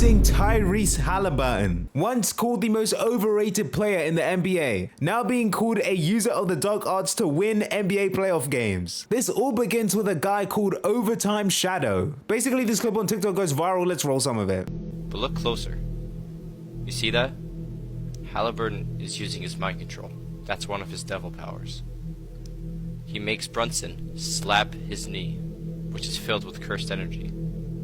introducing Tyrese Halliburton, once called the most overrated player in the NBA, now being called a user of the dark arts to win NBA playoff games. This all begins with a guy called Overtime Shadow. Basically, this clip on TikTok goes viral, let's roll some of it. But look closer. You see that? Halliburton is using his mind control. That's one of his devil powers. He makes Brunson slap his knee, which is filled with cursed energy,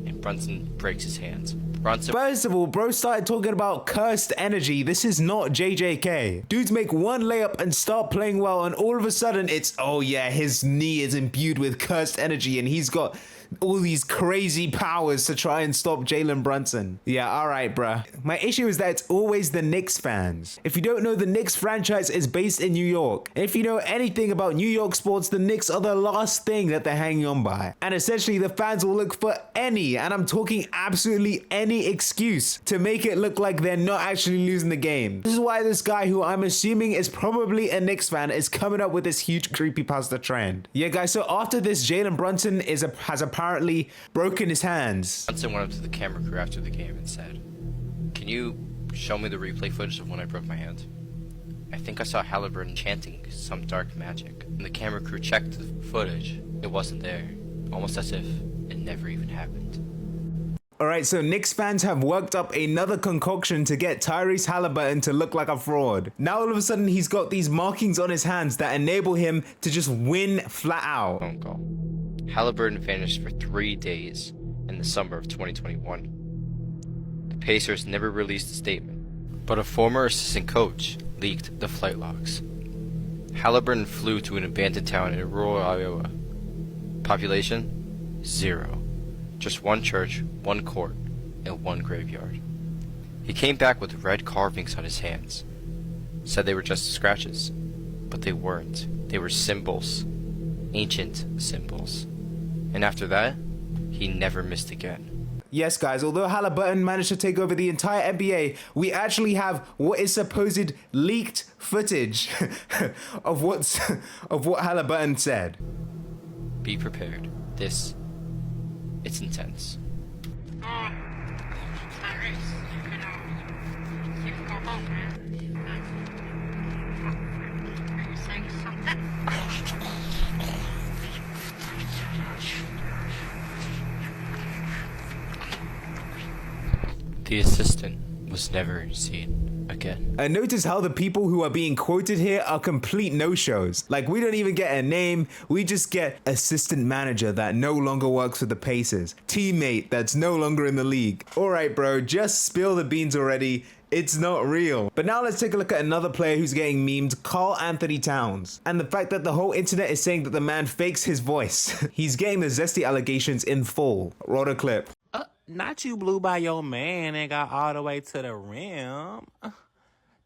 and Brunson breaks his hands. First of all, bro started talking about cursed energy. This is not JJK. Dudes make one layup and start playing well, and all of a sudden it's, oh yeah, his knee is imbued with cursed energy and he's got all these crazy powers to try and stop Jalen Brunson. Yeah, alright, bruh. My issue is that it's always the Knicks fans. If you don't know, the Knicks franchise is based in New York. And if you know anything about New York sports, the Knicks are the last thing that they're hanging on by. And essentially, the fans will look for any, and I'm talking absolutely any excuse to make it look like they're not actually losing the game. This is why this guy, who I'm assuming is probably a Knicks fan, is coming up with this huge creepypasta trend. Yeah, guys, so after this, Jalen Brunson has apparently broken his hands. Brunson went up to the camera crew after the game and said, "Can you show me the replay footage of when I broke my hand? I think I saw Halliburton chanting some dark magic." When the camera crew checked the footage, it wasn't there, almost as if it never even happened. Alright, so Knicks fans have worked up another concoction to get Tyrese Halliburton to look like a fraud. Now all of a sudden he's got these markings on his hands that enable him to just win flat out. Phone call. Halliburton vanished for 3 days in the summer of 2021. The Pacers never released a statement, but a former assistant coach leaked the flight logs. Halliburton flew to an abandoned town in rural Iowa. Population? 0. Just one church, one court, and one graveyard. He came back with red carvings on his hands. Said they were just scratches, but they weren't. They were symbols. Ancient symbols. And after that, he never missed again. Yes, guys, although Halliburton managed to take over the entire NBA, we actually have what is supposed leaked footage of what Halliburton said. Be prepared. It's intense. The assistant was never seen again. And notice how the people who are being quoted here are complete no-shows. Like, we don't even get a name, we just get assistant manager that no longer works with the Pacers, teammate that's no longer in the league. Alright bro, just spill the beans already. It's not real. But now let's take a look at another player who's getting memed, Karl Anthony Towns. And the fact that the whole internet is saying that the man fakes his voice. He's getting the zesty allegations in full. Roll the clip. Not you blew by your man and got all the way to the rim.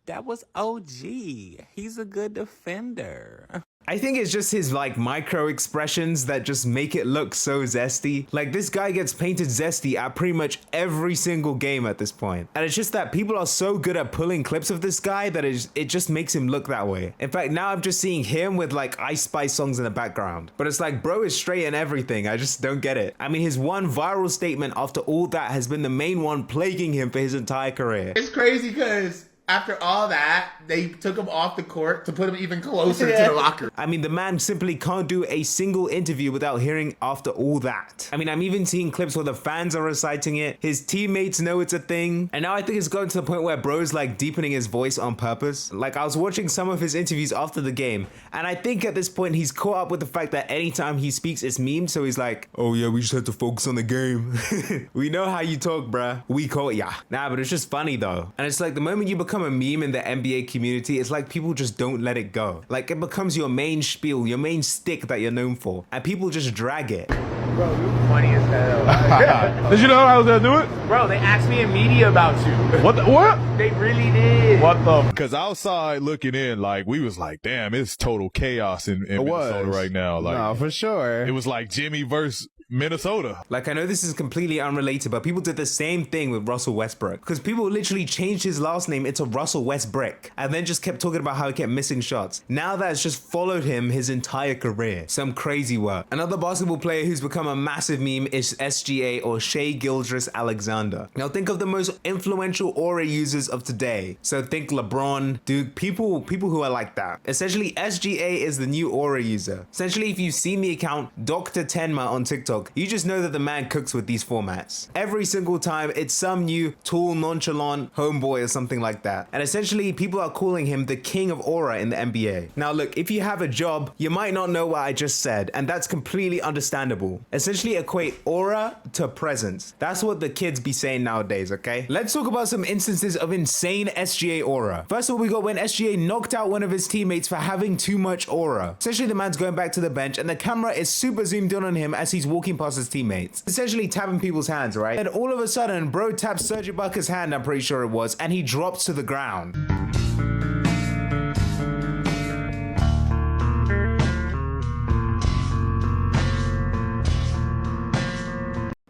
That was OG. He's a good defender. I think it's just his like micro expressions that just make it look so zesty. Like, this guy gets painted zesty at pretty much every single game at this point. And it's just that people are so good at pulling clips of this guy that it just makes him look that way. In fact, now I'm just seeing him with like Ice Spice songs in the background. But it's like, bro is straight in everything. I just don't get it. I mean, his one viral statement after all that has been the main one plaguing him for his entire career. It's crazy because after all that, they took him off the court to put him even closer to the locker. I mean, the man simply can't do a single interview without hearing after all that. I mean, I'm even seeing clips where the fans are reciting it. His teammates know it's a thing. And now I think it's gotten to the point where bro's like deepening his voice on purpose. Like, I was watching some of his interviews after the game, and I think at this point he's caught up with the fact that anytime he speaks, it's memed. So he's like, oh yeah, we just have to focus on the game. We know how you talk, bruh. We caught ya. Nah, but it's just funny though. And it's like the moment you become a meme in the NBA community, it's like people just don't let it go. Like, it becomes your main spiel, your main stick that you're known for, and people just drag it. Bro, you're funny as hell. Did you know I was gonna do it? Bro, they asked me in media about you. What? What? They really did. What the? Because outside looking in, like, we was like, damn, it's total chaos in Minnesota right now. Like, no, for sure. It was like Jimmy versus Minnesota. Like, I know this is completely unrelated, but people did the same thing with Russell Westbrook, because people literally changed his last name into Russell Westbrick and then just kept talking about how he kept missing shots. Now that's just followed him his entire career. Some crazy work. Another basketball player who's become a massive meme is SGA, or Shea Gilgeous-Alexander. Now think of the most influential aura users of today. So think LeBron, Duke, people who are like that. Essentially, SGA is the new aura user. Essentially, if you've seen the account Dr. Tenma on TikTok, you just know that the man cooks with these formats. Every single time, it's some new tall, nonchalant homeboy or something like that. And essentially, people are calling him the king of aura in the NBA. Now look, if you have a job, you might not know what I just said, and that's completely understandable. Essentially equate aura to presence. That's what the kids be saying nowadays, okay? Let's talk about some instances of insane SGA aura. First of all, we got when SGA knocked out one of his teammates for having too much aura. Essentially, the man's going back to the bench and the camera is super zoomed in on him as he's walking past his teammates. Essentially tapping people's hands, right? And all of a sudden, bro taps Serge Ibaka's hand, I'm pretty sure it was, and he drops to the ground.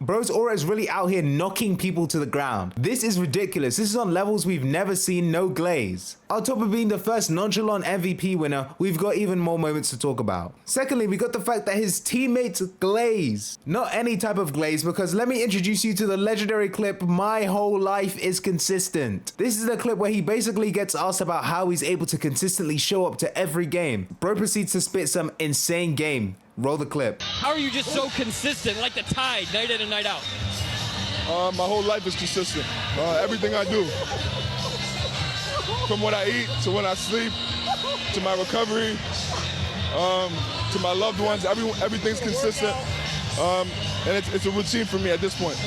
Bro's aura is really out here knocking people to the ground. This is ridiculous. This is on levels we've never seen, no glaze. On top of being the first nonchalant MVP winner, we've got even more moments to talk about. Secondly, we got the fact that his teammates glaze. Not any type of glaze, because let me introduce you to the legendary clip, "My Whole Life is Consistent." This is the clip where he basically gets asked about how he's able to consistently show up to every game. Bro proceeds to spit some insane game. Roll the clip. How are you just so consistent, like the tide, night in and night out? My whole life is consistent. Everything I do, from what I eat to when I sleep, to my recovery, to my loved ones, everything's consistent. And it's a routine for me at this point.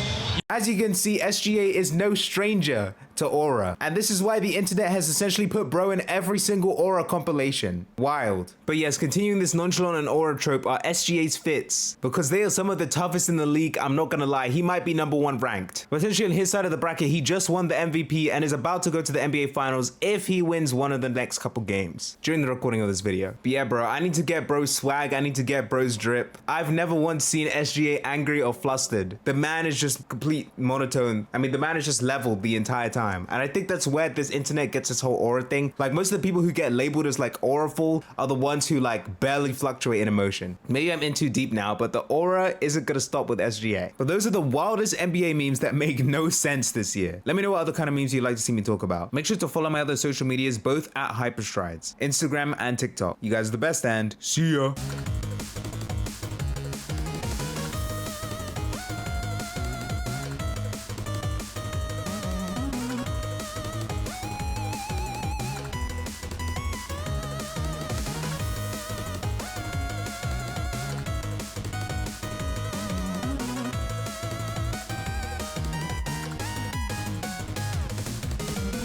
As you can see, SGA is no stranger to aura, and this is why the internet has essentially put bro in every single aura compilation. Wild. But yes, continuing this nonchalant and aura trope are SGA's fits, because they are some of the toughest in the league. I'm not gonna lie, he might be #1 ranked. But essentially on his side of the bracket, he just won the MVP and is about to go to the NBA Finals if he wins one of the next couple games during the recording of this video. But yeah, bro, I need to get bro's swag, I need to get bro's drip. I've never once seen SGA angry or flustered. The man is just complete monotone. I mean, the man is just leveled the entire time. And I think that's where this internet gets this whole aura thing. Like, most of the people who get labeled as like auraful are the ones who like barely fluctuate in emotion. Maybe I'm in too deep now, but the aura isn't gonna stop with SGA. But those are the wildest NBA memes that make no sense this year. Let me know what other kind of memes you'd like to see me talk about. Make sure to follow my other social medias, both at Hyperstrides, Instagram and TikTok. You guys are the best, and see ya.